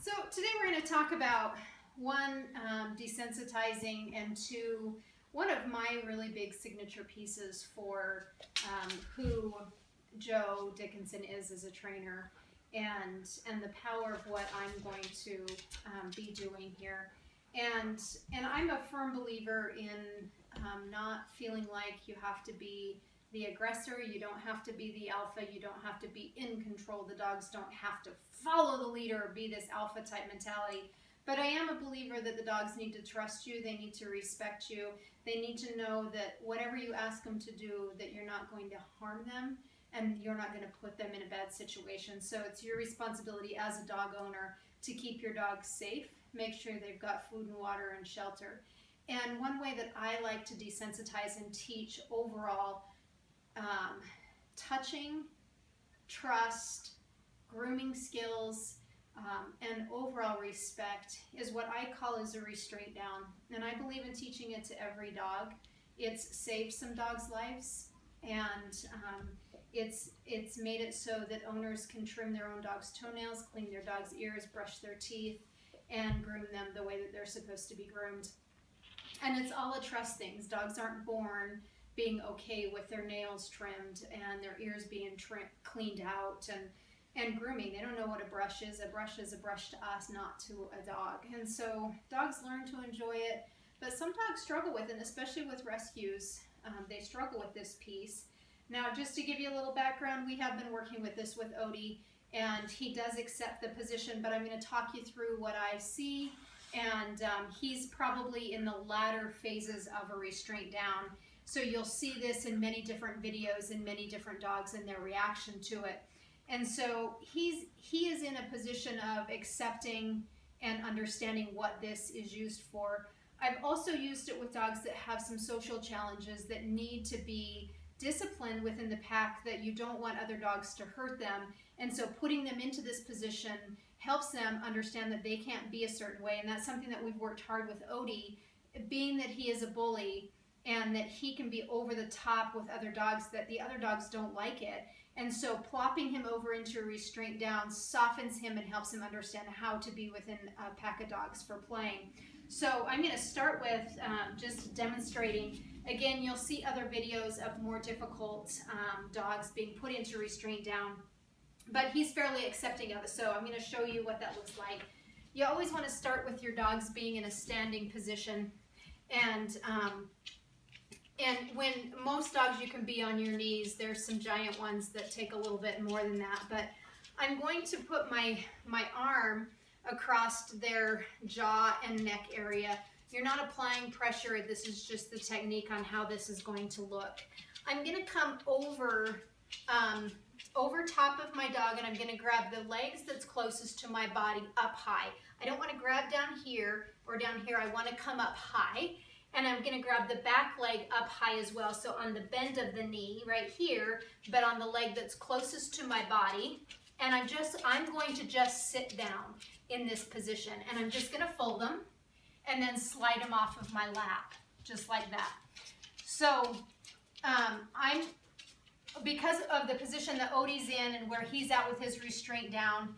So today we're going to talk about one, desensitizing, and two, one of my really big signature pieces for who Joe Dickinson is as a trainer, and the power of what I'm going to be doing here. And I'm a firm believer in not feeling like you have to be the aggressor, you don't have to be the alpha, you don't have to be in control, the dogs don't have to follow the leader or be this alpha type mentality. But I am a believer that the dogs need to trust you, they need to respect you, they need to know that whatever you ask them to do, that you're not going to harm them and you're not going to put them in a bad situation. So it's your responsibility as a dog owner to keep your dogs safe, make sure they've got food and water and shelter. And one way that I like to desensitize and teach overall touching, trust, grooming skills, and overall respect is what I call as a restraint down. And I believe in teaching it to every dog. It's saved some dogs' lives, and it's made it so that owners can trim their own dog's toenails, clean their dog's ears, brush their teeth, and groom them the way that they're supposed to be groomed. And it's all a trust thing. Dogs aren't born being okay with their nails trimmed and their ears being cleaned out and grooming. They don't know what a brush is. A brush is a brush to us, not to a dog. And so dogs learn to enjoy it, but some dogs struggle with it, and especially with rescues. They struggle with this piece. Now, just to give you a little background, we have been working with this with Odie, and he does accept the position, but I'm going to talk you through what I see. And he's probably in the latter phases of a restraint down. So you'll see this in many different videos and many different dogs and their reaction to it. And so he is in a position of accepting and understanding what this is used for. I've also used it with dogs that have some social challenges that need to be disciplined within the pack, that you don't want other dogs to hurt them. And so putting them into this position helps them understand that they can't be a certain way. And that's something that we've worked hard with Odie, being that he is a bully and that he can be over the top with other dogs, that the other dogs don't like it. And so plopping him over into a restraint down softens him and helps him understand how to be within a pack of dogs for playing. So I'm going to start with just demonstrating. Again, you'll see other videos of more difficult dogs being put into restraint down, but he's fairly accepting of it. So I'm going to show you what that looks like. You always want to start with your dogs being in a standing position, and when most dogs you can be on your knees. There's some giant ones that take a little bit more than that, but I'm going to put my arm across their jaw and neck area. You're not applying pressure. This is just the technique on how this is going to look. I'm going to come over top of my dog, and I'm going to grab the legs that's closest to my body up high. I don't want to grab down here or down here. I want to come up high. And I'm going to grab the back leg up high as well, so on the bend of the knee right here, but on the leg that's closest to my body. And I'm going to just sit down in this position, and I'm just going to fold them and then slide them off of my lap, just like that. So because of the position that Odie's in and where he's at with his restraint down,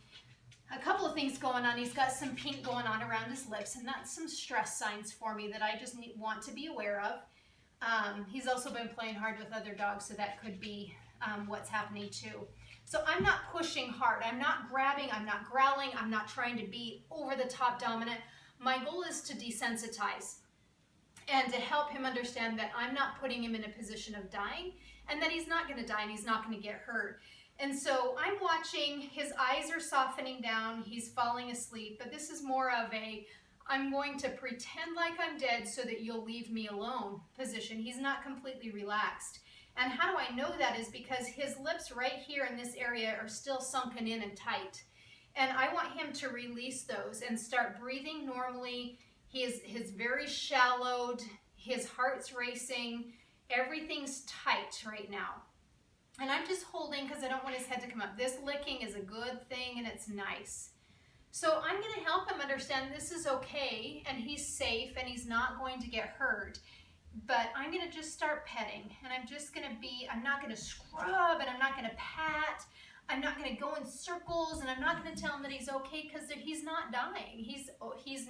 a couple of things going on. He's got some pink going on around his lips, and that's some stress signs for me that I just want to be aware of. He's also been playing hard with other dogs, so that could be what's happening too. So I'm not pushing hard. I'm not grabbing. I'm not growling. I'm not trying to be over the top dominant. My goal is to desensitize and to help him understand that I'm not putting him in a position of dying, and that he's not going to die and he's not going to get hurt. And so I'm watching, his eyes are softening down, he's falling asleep, but this is more of a, I'm going to pretend like I'm dead so that you'll leave me alone position. He's not completely relaxed. And how do I know that is because his lips right here in this area are still sunken in and tight. And I want him to release those and start breathing normally. He's very shallowed, his heart's racing, everything's tight right now. And I'm just holding because I don't want his head to come up. This licking is a good thing and it's nice. So I'm going to help him understand this is okay and he's safe and he's not going to get hurt. But I'm going to just start petting, and I'm just going to be, I'm not going to scrub and I'm not going to pat. I'm not going to go in circles, and I'm not going to tell him that he's okay, because he's not dying. He's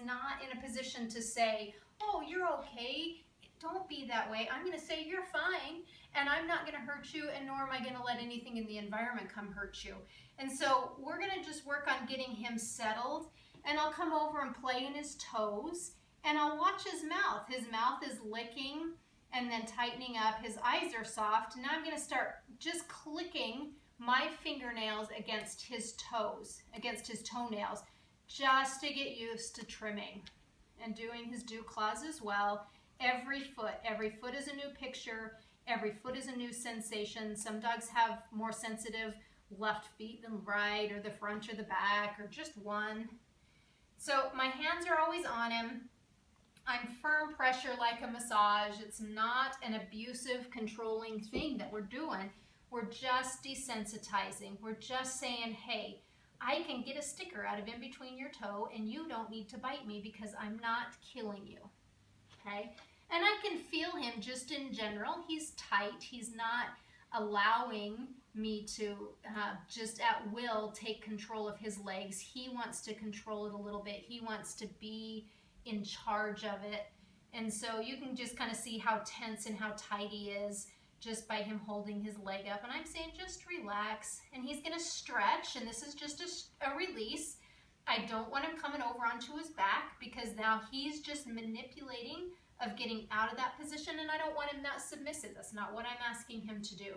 not in a position to say, oh, you're okay. Don't be that way. I'm going to say you're fine, and I'm not going to hurt you, and nor am I going to let anything in the environment come hurt you. And so we're going to just work on getting him settled, and I'll come over and play in his toes, and I'll watch his mouth. His mouth is licking and then tightening up. His eyes are soft. Now I'm going to start just clicking my fingernails against his toes, against his toenails, just to get used to trimming. And doing his dew claws as well. Every foot is a new picture. Every foot is a new sensation. Some dogs have more sensitive left feet than right, or the front or the back, or just one. So my hands are always on him. I'm firm pressure like a massage. It's not an abusive, controlling thing that we're doing. We're just desensitizing. We're just saying, hey, I can get a sticker out of in between your toe, and you don't need to bite me because I'm not killing you, okay? And I can feel him just in general. He's tight. He's not allowing me to just at will take control of his legs. He wants to control it a little bit. He wants to be in charge of it. And so you can just kind of see how tense and how tight he is just by him holding his leg up. And I'm saying just relax. And he's going to stretch, and this is just a release. I don't want him coming over onto his back, because now he's just manipulating of getting out of that position, and I don't want him that submissive. That's not what I'm asking him to do.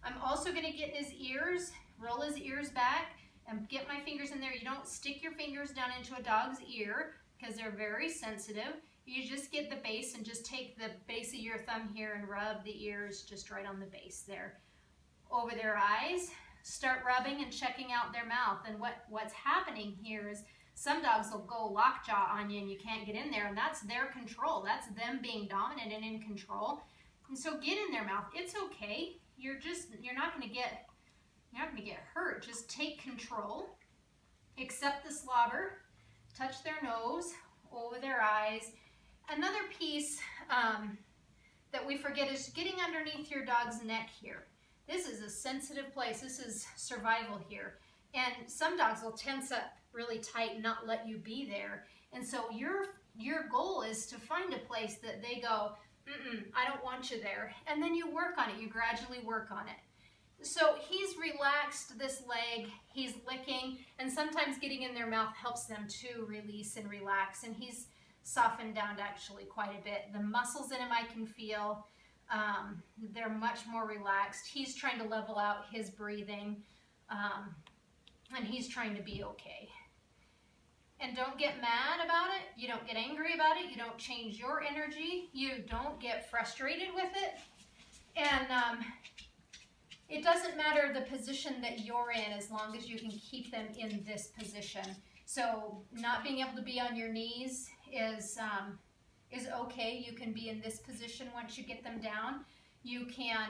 I'm also going to get his ears, roll his ears back, and get my fingers in there. You don't stick your fingers down into a dog's ear because they're very sensitive. You just get the base and just take the base of your thumb here and rub the ears just right on the base there. Over their eyes, start rubbing and checking out their mouth. And what's happening here is some dogs will go lockjaw on you and you can't get in there, and that's their control. That's them being dominant and in control. And so get in their mouth. It's okay. You're not going to get hurt. Just take control. Accept the slobber. Touch their nose, over their eyes. Another piece that we forget is getting underneath your dog's neck here. This is a sensitive place. This is survival here. And some dogs will tense up really tight and not let you be there. And so your goal is to find a place that they go, I don't want you there. And then you work on it. You gradually work on it. So he's relaxed this leg, he's licking, and sometimes getting in their mouth helps them to release and relax. And he's softened down actually quite a bit. The muscles in him I can feel. They're much more relaxed. He's trying to level out his breathing, and he's trying to be okay. And don't get mad about it. You don't get angry about it. You don't change your energy. You don't get frustrated with it. And it doesn't matter the position that you're in as long as you can keep them in this position. So not being able to be on your knees is okay. You can be in this position once you get them down. You can,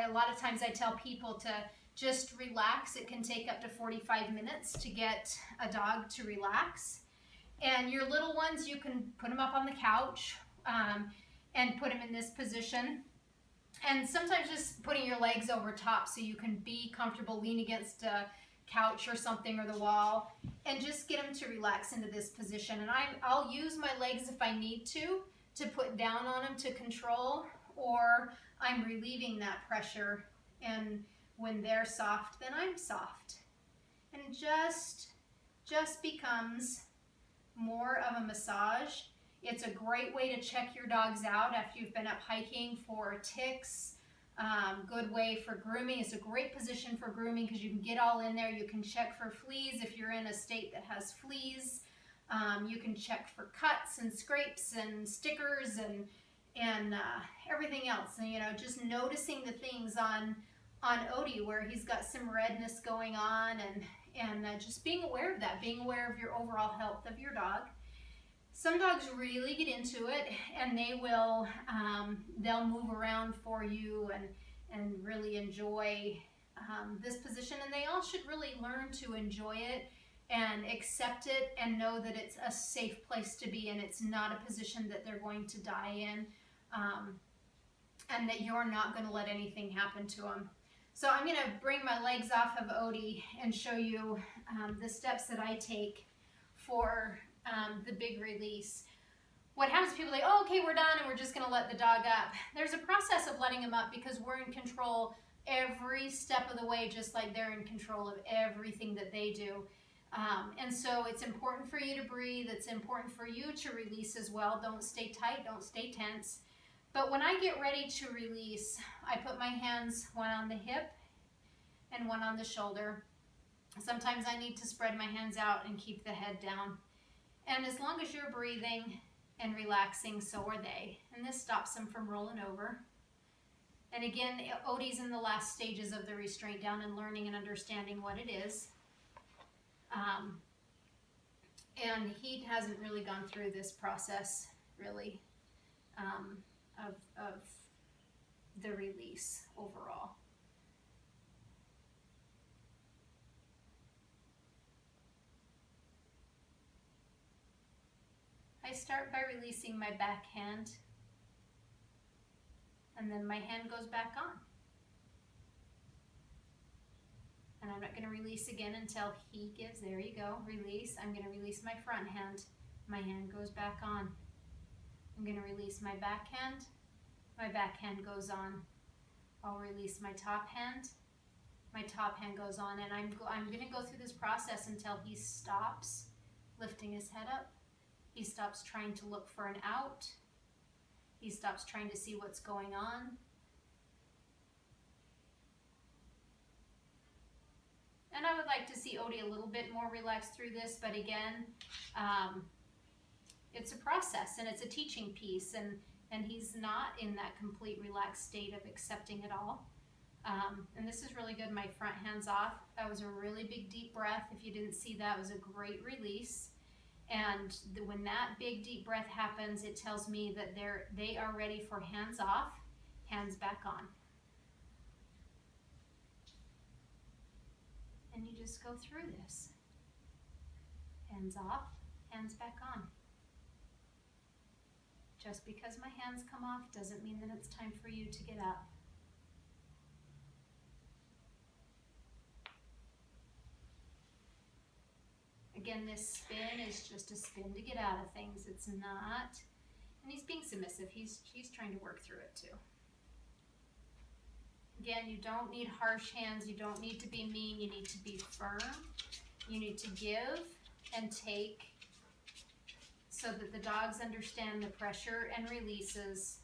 a lot of times I tell people to just relax. It can take up to 45 minutes to get a dog to relax. And your little ones, you can put them up on the couch and put them in this position. And sometimes just putting your legs over top so you can be comfortable, lean against a couch or something or the wall, and just get them to relax into this position. And I'll use my legs if I need to put down on them to control, or I'm relieving that pressure. And when they're soft, then I'm soft. And it just becomes more of a massage. It's a great way to check your dogs out after you've been up hiking for ticks. Good way for grooming. It's a great position for grooming because you can get all in there. You can check for fleas if you're in a state that has fleas. You can check for cuts and scrapes and stickers and everything else. And, just noticing the things on Odie where he's got some redness going on, and just being aware of that, being aware of your overall health of your dog. Some dogs really get into it, and they will, they'll move around for you and really enjoy this position, and they all should really learn to enjoy it and accept it and know that it's a safe place to be in. It's not a position that they're going to die in, and that you're not going to let anything happen to them. So I'm going to bring my legs off of Odie and show you the steps that I take for the big release. What happens, people are like, oh, okay, we're done and we're just going to let the dog up. There's a process of letting him up because we're in control every step of the way, just like they're in control of everything that they do. And so it's important for you to breathe. It's important for you to release as well. Don't stay tight. Don't stay tense. But when I get ready to release, I put my hands, one on the hip and one on the shoulder. Sometimes I need to spread my hands out and keep the head down. And as long as you're breathing and relaxing, so are they. And this stops them from rolling over. And again, Odie's in the last stages of the restraint down and learning and understanding what it is. And he hasn't really gone through this process, really, of the release overall. I start by releasing my back hand, and then my hand goes back on. And I'm not going to release again until he gives, there you go, release. I'm going to release my front hand. My hand goes back on. I'm going to release my back hand goes on. I'll release my top hand goes on, and I'm going to go through this process until he stops lifting his head up. He stops trying to look for an out. He stops trying to see what's going on. And I would like to see Odie a little bit more relaxed through this, but again, it's a process and it's a teaching piece, and he's not in that complete relaxed state of accepting it all. And this is really good. My front hand's off. That was a really big deep breath. If you didn't see that, it was a great release. And when that big deep breath happens, it tells me that they are ready for hands off, hands back on. And you just go through this. Hands off, hands back on. Just because my hands come off doesn't mean that it's time for you to get up. Again, this spin is just a spin to get out of things. It's not, and he's being submissive. He's trying to work through it too. Again, you don't need harsh hands. You don't need to be mean. You need to be firm. You need to give and take so that the dogs understand the pressure and releases.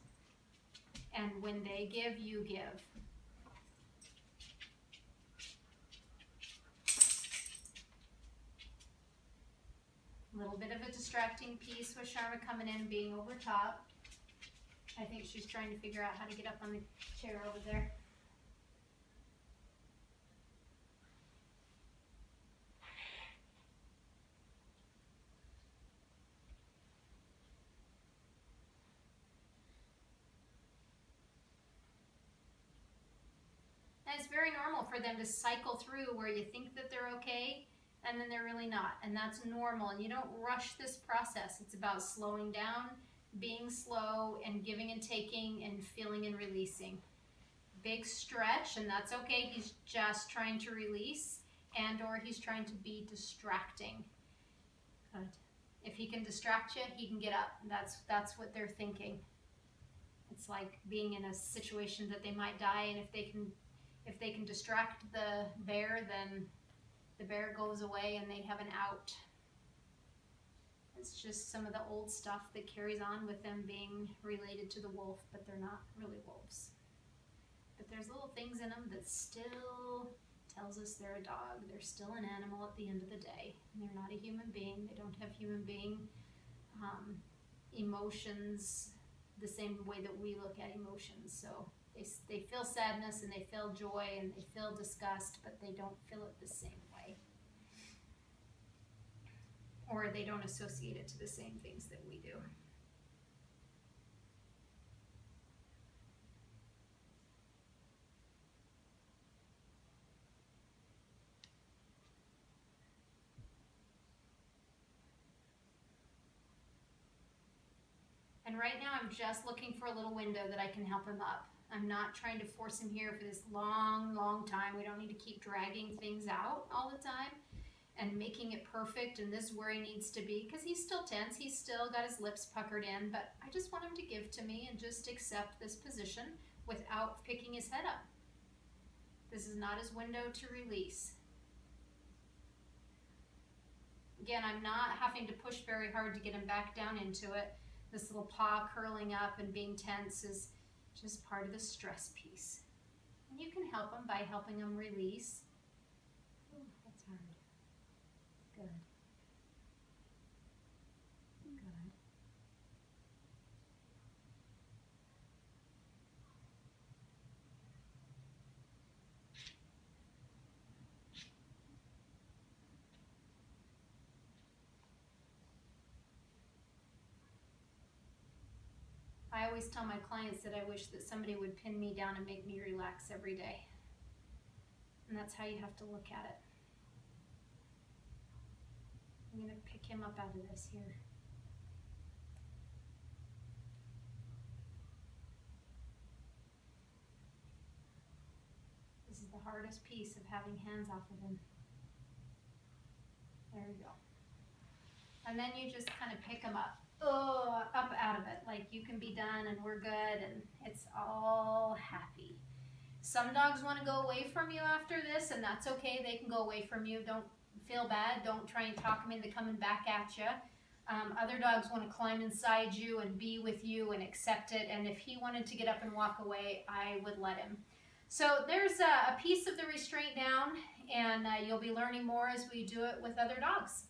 And when they give, you give. A little bit of a distracting piece with Sharma coming in, being over top. I think she's trying to figure out how to get up on the chair over there. And it's very normal for them to cycle through where you think that they're okay, and then they're really not. And that's normal. And you don't rush this process. It's about slowing down, being slow, and giving and taking, and feeling and releasing. Big stretch, and that's okay. He's just trying to release, and or he's trying to be distracting. Good. If he can distract you, he can get up. That's what they're thinking. It's like being in a situation that they might die, and if they can distract the bear, then the bear goes away and they have an out. It's just some of the old stuff that carries on with them being related to the wolf, but they're not really wolves. But there's little things in them that still tells us they're a dog. They're still an animal at the end of the day. And they're not a human being. They don't have human being emotions the same way that we look at emotions. So they feel sadness and they feel joy and they feel disgust, but they don't feel it the same way. Or they don't associate it to the same things that we do. And right now I'm just looking for a little window that I can help him up. I'm not trying to force him here for this long, long time. We don't need to keep dragging things out all the time and making it perfect, and this is where he needs to be, because he's still tense. He's still got his lips puckered in, but I just want him to give to me and just accept this position without picking his head up. This is not his window to release. Again, I'm not having to push very hard to get him back down into it. This little paw curling up and being tense is just part of the stress piece. And you can help him by helping him release. Ooh, that's hard. Good. Good. I always tell my clients that I wish that somebody would pin me down and make me relax every day. And that's how you have to look at it. I'm going to pick him up out of this here. This is the hardest piece of having hands off of him. There you go. And then you just kind of pick him up. Oh, up out of it. Like, you can be done and we're good and it's all happy. Some dogs want to go away from you after this, and that's okay. They can go away from you. Don't feel bad. Don't try and talk them into coming back at you. Other dogs want to climb inside you and be with you and accept it. And if he wanted to get up and walk away, I would let him. So there's a piece of the restraint down, and you'll be learning more as we do it with other dogs.